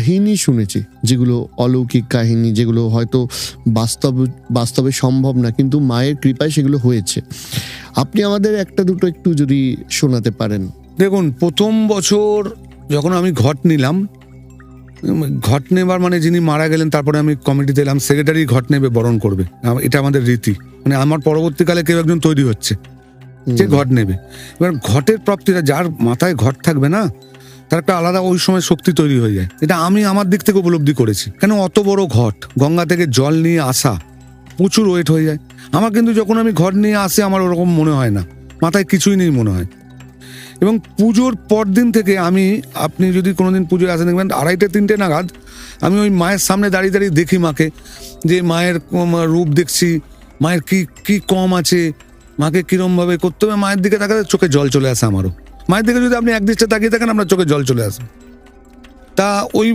কাহিনী শুনেছি, যেগুলো অলৌকিক কাহিনী, যেগুলো হয়তো বাস্তবে সম্ভব না, কিন্তু মায়ের কৃপায় সেগুলো হয়েছে। আপনি আমাদের একটা দুটো একটু যদি শোনাতে পারেন। দেখুন, প্রথম বছর যখন আমি ঘট নিলাম, ঘট নেবার মানে যিনি মারা গেলেন তারপরে আমি কমিটিতে এলাম, সেক্রেটারি ঘট নেবে, বরণ করবে, এটা আমাদের রীতি। মানে আমার পরবর্তীকালে কেউ একজন তৈরি হচ্ছে যে ঘট নেবে। এবার ঘটের প্রাপ্তিটা, যার মাথায় ঘট থাকবে না, তার একটা আলাদা ওই সময় শক্তি তৈরি হয়ে যায়। এটা আমি আমার দিক থেকে উপলব্ধি করেছি। কেন, অত বড় ঘট, গঙ্গা থেকে জল নিয়ে আসা, প্রচুর ওয়েট হয়ে যায়। আমার কিন্তু যখন আমি ঘট নিয়ে আসি আমার ওরকম মনে হয় না, মাথায় কিছুই নেই মনে হয়। এবং পুজোর পর দিন থেকে আপনি যদি কোনোদিন পুজোয় আসেন, দেখবেন 2:30-3টে নাগাদ আমি ওই মায়ের সামনে দাঁড়িয়ে দাঁড়িয়ে দেখি মাকে, যে মায়ের রূপ দেখছি, মায়ের কি কম আছে, মাকে কিরমভাবে করতে হবে। মায়ের দিকে তাকাতে চোখে জল চলে আসে আমারও। মায়ের দিকে যদি আপনি এক দৃষ্টিতে তাকিয়ে থাকেন, আপনার চোখে জল চলে আসে। তা ওই